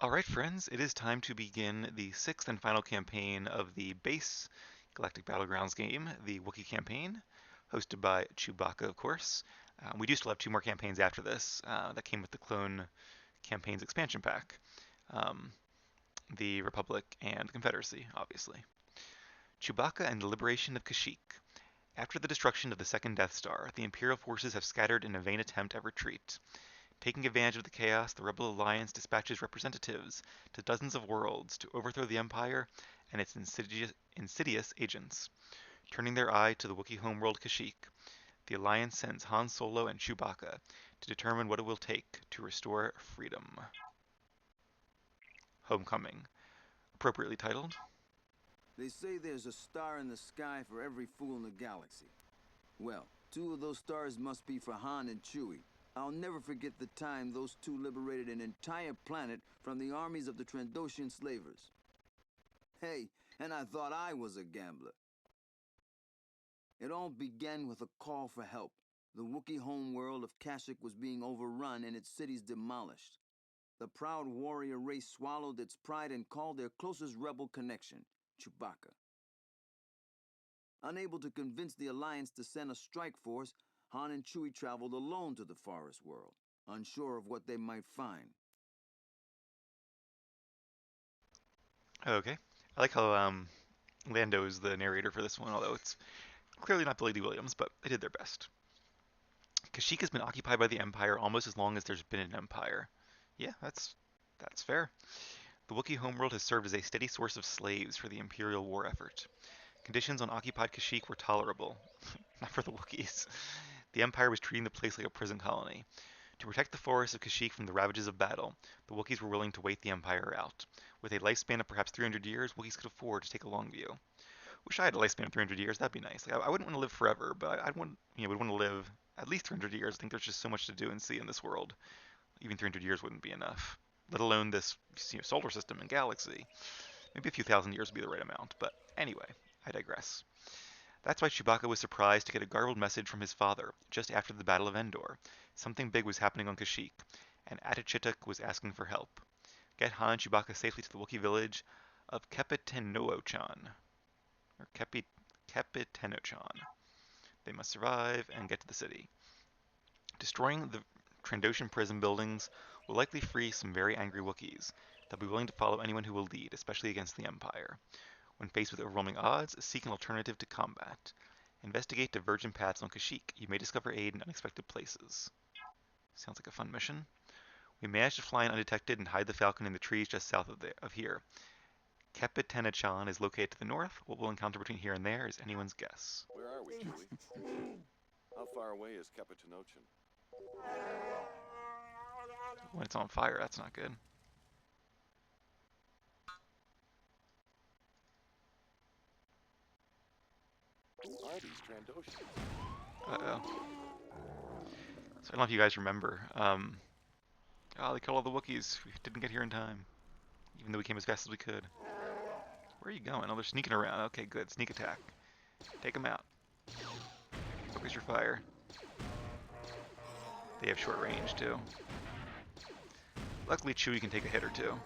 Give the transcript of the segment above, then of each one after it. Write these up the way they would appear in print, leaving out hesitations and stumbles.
Alright, friends, it is time to begin the sixth and final campaign of the base Galactic Battlegrounds game, the Wookiee campaign, hosted by Chewbacca, of course. We do still have two more campaigns after this that came with the Clone Campaigns expansion pack. Um, the Republic and the Confederacy, obviously. Chewbacca and the Liberation of Kashyyyk. After the destruction of the second Death Star, the Imperial forces have scattered in a vain attempt at retreat. Taking advantage of the chaos, the Rebel Alliance dispatches representatives to dozens of worlds to overthrow the Empire and its insidious agents. Turning their eye to the Wookiee homeworld Kashyyyk, the Alliance sends Han Solo and Chewbacca to determine what it will take to restore freedom. Homecoming, appropriately titled. They say there's a star in the sky for every fool in the galaxy. Well, two of those stars must be for Han and Chewie. I'll never forget the time those two liberated an entire planet from the armies of the Trandoshan slavers. Hey, and I thought I was a gambler. It all began with a call for help. The Wookiee homeworld of Kashyyyk was being overrun and its cities demolished. The proud warrior race swallowed its pride and called their closest rebel connection, Chewbacca. Unable to convince the Alliance to send a strike force, Han and Chewie traveled alone to the forest world, unsure of what they might find. Okay. I like how Lando is the narrator for this one, although it's clearly not Billy D. Williams, but they did their best. Kashyyyk has been occupied by the Empire almost as long as there's been an Empire. Yeah, that's fair. The Wookiee homeworld has served as a steady source of slaves for the Imperial war effort. Conditions on occupied Kashyyyk were tolerable. Not for the Wookiees. The Empire was treating the place like a prison colony. To protect the forests of Kashyyyk from the ravages of battle, the Wookiees were willing to wait the Empire out. With a lifespan of perhaps 300 years, Wookiees could afford to take a long view. Wish I had a lifespan of 300 years. That'd be nice. Like, I wouldn't want to live forever, but I would want to live at least 300 years. I think there's just so much to do and see in this world. Even 300 years wouldn't be enough. Let alone this solar system and galaxy. Maybe a few thousand years would be the right amount. But anyway, I digress. That's why Chewbacca was surprised to get a garbled message from his father just after the Battle of Endor. Something big was happening on Kashyyyk, and Atichituk was asking for help. Get Han and Chewbacca safely to the Wookiee village of Kepitenochan, or Kepitenochan. They must survive and get to the city. Destroying the Trandoshan prison buildings will likely free some very angry Wookiees. They'll be willing to follow anyone who will lead, especially against the Empire. When faced with overwhelming odds, seek an alternative to combat. Investigate divergent paths on Kashyyyk. You may discover aid in unexpected places. Sounds like a fun mission. We managed to fly in undetected and hide the Falcon in the trees just south of here. Kepitenachan is located to the north. What we'll encounter between here and there is anyone's guess. Where are we, Chewie? How far away is Capitanochin? When it's on fire, that's not good. Who are these Trandoshans? Uh-oh. So I don't know if you guys remember. They killed all the Wookiees. We didn't get here in time. Even though we came as fast as we could. Where are you going? Oh, they're sneaking around. Okay, good. Sneak attack. Take them out. Focus your fire. They have short range, too. Luckily, Chewie can take a hit or two.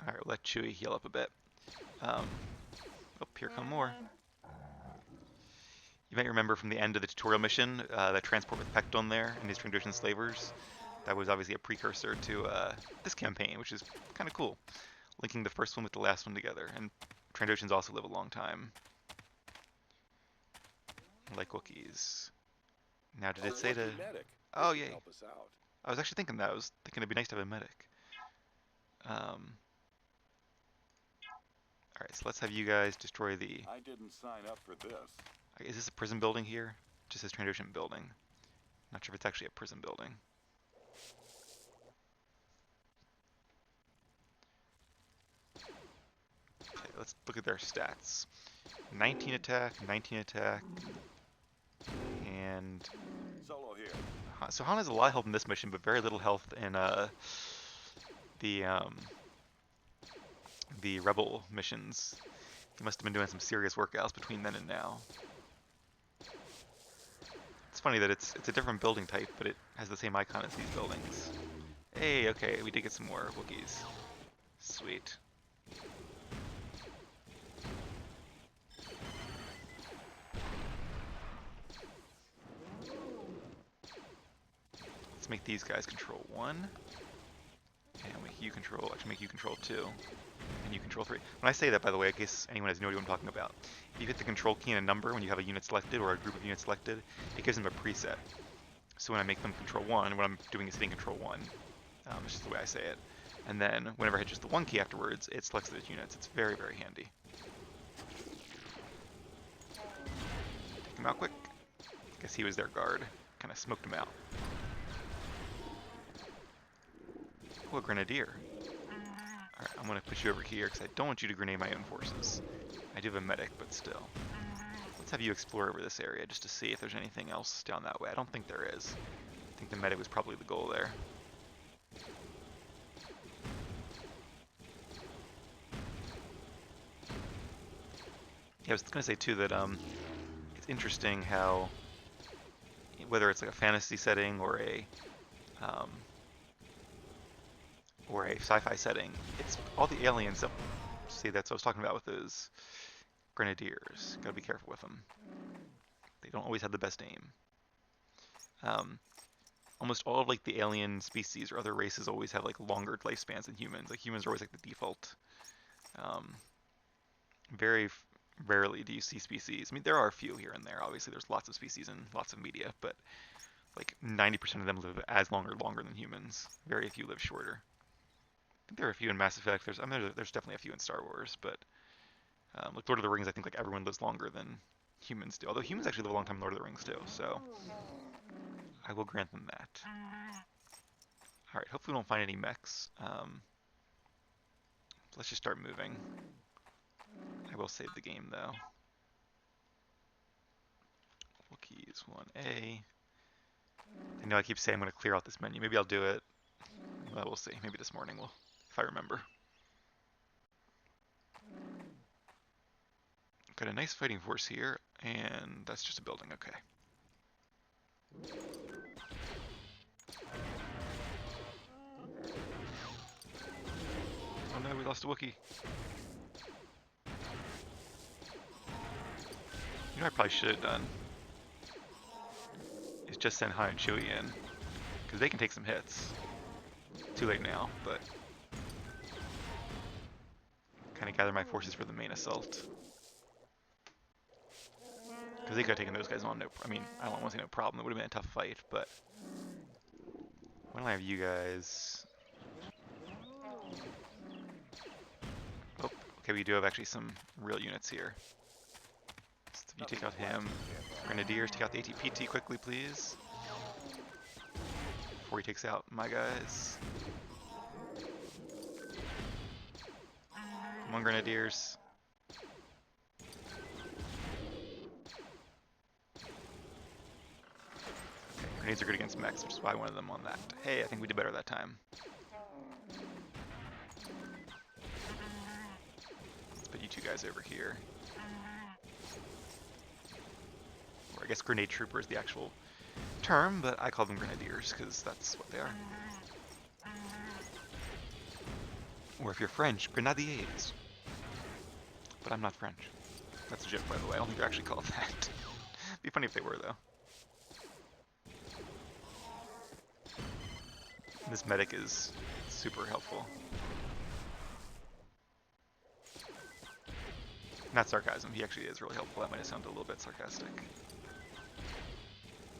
Alright, we'll let Chewie heal up a bit. Oh, here come more. You might remember from the end of the tutorial mission, that transport with Pecton there and his Trandoshan slavers. That was obviously a precursor to this campaign, which is kind of cool. Linking the first one with the last one together. And Trandoshans also live a long time. Like Wookiees. Now, did it say to... Medic. Oh, yay. Help us out. I was actually thinking that. I was thinking it'd be nice to have a medic. Alright, so let's have you guys destroy the... I didn't sign up for this. Is this a prison building here? Just this Trandoshan building. Not sure if it's actually a prison building. Okay, let's look at their stats. 19 attack, 19 attack, and... Solo here. So Han has a lot of health in this mission, but very little health in the Rebel missions. He must have been doing some serious workouts between then and now. funny that it's a different building type, but it has the same icon as these buildings. Hey, okay, we did get some more Wookiees. Sweet. Let's make these guys control 1. And make you control, actually make you control 2. And you control 3. When I say that, by the way, in case anyone has no idea what I'm talking about, if you hit the control key and a number when you have a unit selected or a group of units selected, it gives them a preset. So when I make them control 1, what I'm doing is hitting control 1. It's just the way I say it. And then whenever I hit just the 1 key afterwards, it selects those units. It's very, very handy. Take him out quick. Guess he was their guard. Kind of smoked him out. Oh, a grenadier. Alright, I'm going to put you over here because I don't want you to grenade my own forces. I do have a medic, but still. Let's have you explore over this area just to see if there's anything else down that way. I don't think there is. I think the medic was probably the goal there. Yeah, I was going to say too that it's interesting how, whether it's like a fantasy setting or a sci-fi setting, it's all the aliens. See, that's what I was talking about with those grenadiers. Gotta be careful with them. They don't always have the best aim. Almost all of like the alien species or other races always have like longer lifespans than humans. Like humans are always like the default. Very rarely do you see species. I mean, there are a few here and there. Obviously, there's lots of species and lots of media, but like 90% of them live as long or longer than humans. Very few live shorter. I think there are a few in Mass Effect. There's definitely a few in Star Wars, but like Lord of the Rings, I think like everyone lives longer than humans do. Although humans actually live a long time in Lord of the Rings too, so I will grant them that. All right, hopefully we don't find any mechs. Let's just start moving. I will save the game though. Wookiees 1A. I know I keep saying I'm going to clear out this menu. Maybe I'll do it. Well, we'll see. Maybe this morning if I remember. Got a nice fighting force here, and that's just a building. Okay. Oh no, we lost a Wookiee. You know what I probably should have done? Is just send Han and Chewie in. Because they can take some hits. Too late now, but kind of gather my forces for the main assault. Because they could have taken those guys on. I mean, I don't want to say no problem. It would have been a tough fight, but why don't I have you guys? Oh, okay, we do have actually some real units here. So if you take out him, Grenadiers, take out the ATPT quickly, please. Before he takes out my guys. Come on, Grenadiers. Okay, grenades are good against mechs, which is why I wanted them on that. Hey, I think we did better that time. Let's put you two guys over here. Or I guess grenade trooper is the actual term, but I call them grenadiers because that's what they are. Or if you're French, grenadiers. But I'm not French. That's a joke, by the way. I don't think they're actually called that. It'd be funny if they were, though. This medic is super helpful. Not sarcasm, he actually is really helpful. That might have sounded a little bit sarcastic.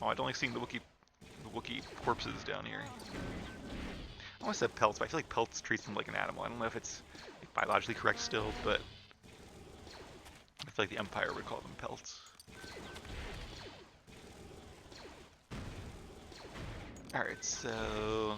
Oh, I don't like seeing the Wookiee corpses down here. I almost said pelts, but I feel like pelts treats them like an animal. I don't know if it's like, biologically correct still, but I feel like the Empire would call them pelts. Alright, so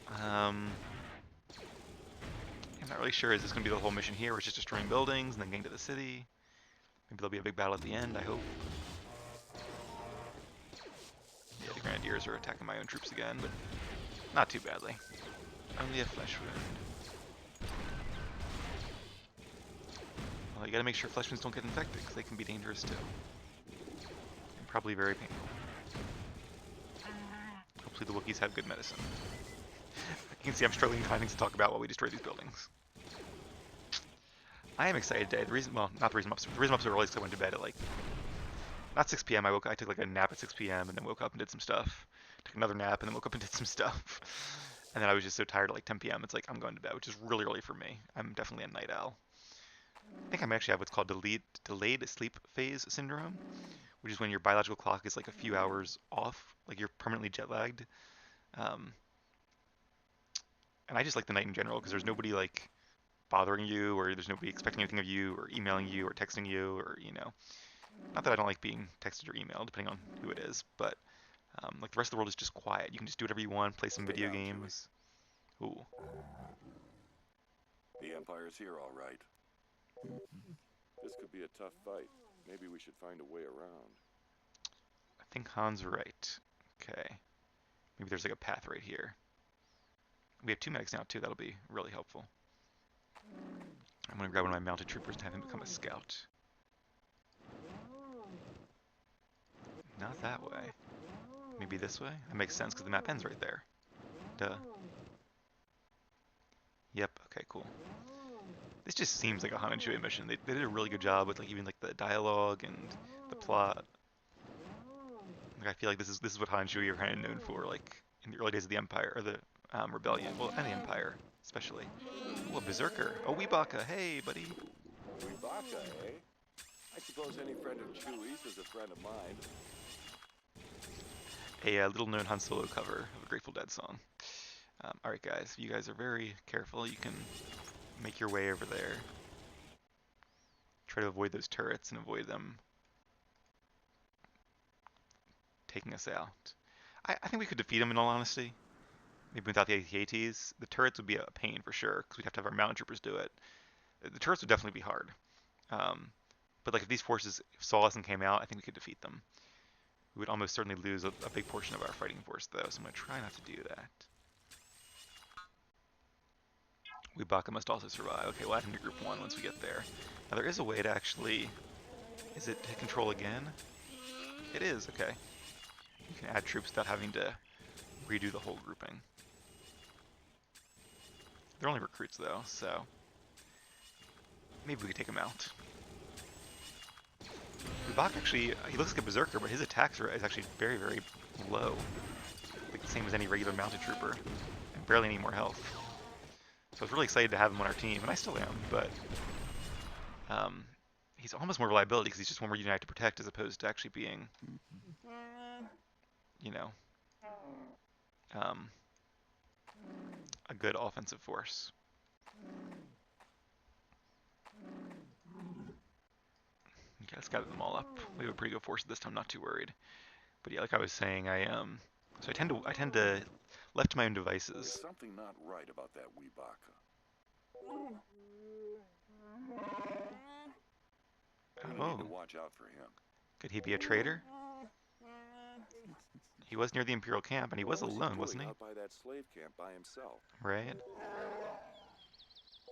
I'm not really sure. Is this going to be the whole mission here, where it's just destroying buildings and then getting to the city? Maybe there'll be a big battle at the end, I hope. Yeah, the Grenadiers are attacking my own troops again, but not too badly. Only a flesh wound. Well, you gotta make sure flesh wounds don't get infected, because they can be dangerous too. And probably very painful. hopefully the Wookiees have good medicine. You can see I'm struggling to find things to talk about while we destroy these buildings. I am excited today. The reason, well, not the reason I'm up. The reason I'm up so early is because I went to bed at like not 6 p.m. I took like a nap at 6 p.m. and then woke up and did some stuff. Took another nap and then woke up and did some stuff. And then I was just so tired at like 10 p.m. It's like I'm going to bed, which is really early for me. I'm definitely a night owl. I think I might actually have what's called delayed sleep phase syndrome, which is when your biological clock is like a few hours off, like you're permanently jet lagged. Um, and I just like the night in general because there's nobody like bothering you, or there's nobody expecting anything of you, or emailing you, or texting you, or not that I don't like being texted or emailed, depending on who it is, but like the rest of the world is just quiet. You can just do whatever you want, play some Stay video down, Chewie. games. Ooh, The Empire's here, all right. This could be a tough fight. Maybe we should find a way around. I think Han's right. Okay, maybe there's like a path right here. We have 2 medics now too. That'll be really helpful. I'm gonna grab one of my mounted troopers and have him become a scout. Not that way. Maybe this way? That makes sense because the map ends right there. Duh. Yep, okay, cool. This just seems like a Han and Chewie mission. They did a really good job with like even like the dialogue and the plot. Like I feel like this is what Han and Chewie are kind of known for, like in the early days of the Empire or the Rebellion, well, and the Empire especially. Oh, a berserker. Oh, Weebaka. Hey, buddy. Chewbacca, eh? I suppose any friend of Chewie's is a friend of mine. A little-known Han Solo cover of a Grateful Dead song. All right, guys. If you guys are very careful, you can make your way over there. Try to avoid those turrets and avoid them taking us out. I think we could defeat them in all honesty. Maybe without the AT-ATs. The turrets would be a pain for sure, because we'd have to have our mountain troopers do it. The turrets would definitely be hard. But like if these forces saw us and came out, I think we could defeat them. We would almost certainly lose a big portion of our fighting force though, so I'm going to try not to do that. Weebaka must also survive. Okay, we'll add him to group 1 once we get there. Now there is a way to actually... Is it hit control again? It is, okay. You can add troops without having to redo the whole grouping. They're only recruits though, so maybe we could take them out. Weebaka actually, he looks like a berserker, but his attacks are actually very, very low. Like the same as any regular mounted trooper, and barely any more health. So I was really excited to have him on our team, and I still am, but he's almost more reliability because he's just one more unit I have to protect as opposed to actually being, you know, a good offensive force. Okay, let's gather them all up. We have a pretty good force this time, not too worried. But yeah, like I was saying, so I tend to left to my own There's devices. something not right about that Weebaka. We need to Oh, watch out for him. could he be a traitor? He was near the Imperial camp, and he was What was he alone, doing wasn't he? out by that slave camp by himself? Right?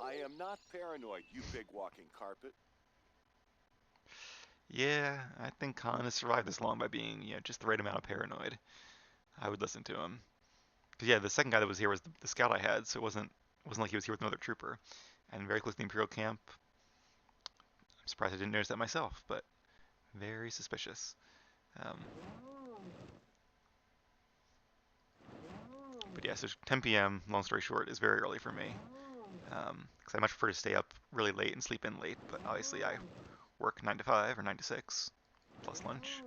I am not paranoid, you big walking carpet. Yeah, I think Khan has survived this long by being, just the right amount of paranoid. I would listen to him. Because yeah, the second guy that was here was the scout I had, so it wasn't like he was here with another trooper. And very close to the Imperial camp. I'm surprised I didn't notice that myself, but very suspicious. Um, but yeah, so 10 p.m., long story short, is very early for me. Because I much prefer to stay up really late and sleep in late, but obviously I work 9 to 5 or 9 to 6, plus lunch.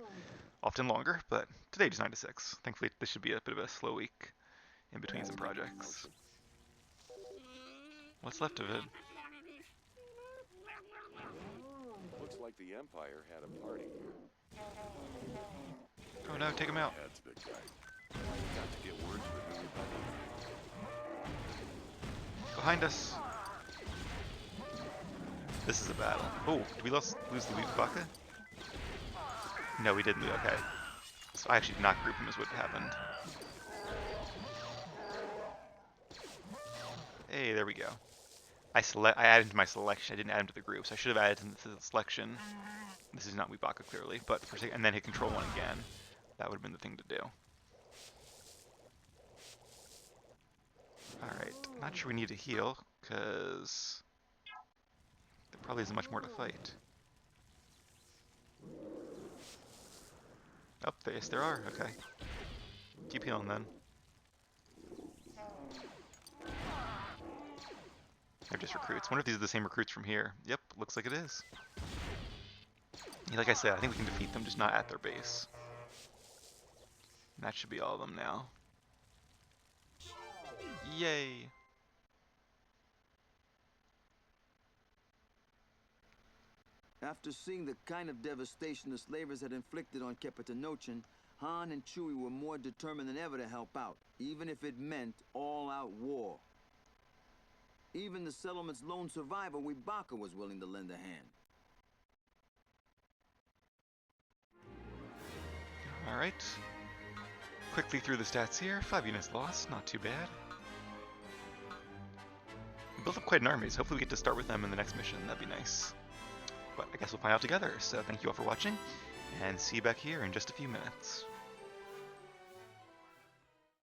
Often longer, but today just 9 to 6. Thankfully, this should be a bit of a slow week in between some projects. What's left of it? Looks like the Empire had a party here. Oh no, take him out. That's big guy. Got to get words with me about Behind us. This is a battle. Oh, did we lose the Weebaka? No, we didn't. Okay. So I actually did not group him is what happened. Hey, there we go. I added him to my selection. I didn't add him to the group, so I should have added him to the selection. This is not Weebaka clearly, but and then hit control 1 again. That would have been the thing to do. Alright, not sure we need to heal, because there probably isn't much more to fight. Oh, yes there are, okay. Keep healing then. They're just recruits. Wonder if these are the same recruits from here. Yep, looks like it is. Yeah, like I said, I think we can defeat them, just not at their base. And that should be all of them now. Yay! After seeing the kind of devastation the slavers had inflicted on Kepatanochen, Han and Chewie were more determined than ever to help out, even if it meant all-out war. Even the settlement's lone survivor, Wibaka, was willing to lend a hand. Alright. Quickly through the stats here. 5 units lost, not too bad. We built up quite an army, so hopefully we get to start with them in the next mission. That'd be nice. But I guess we'll find out together. So thank you all for watching, and see you back here in just a few minutes.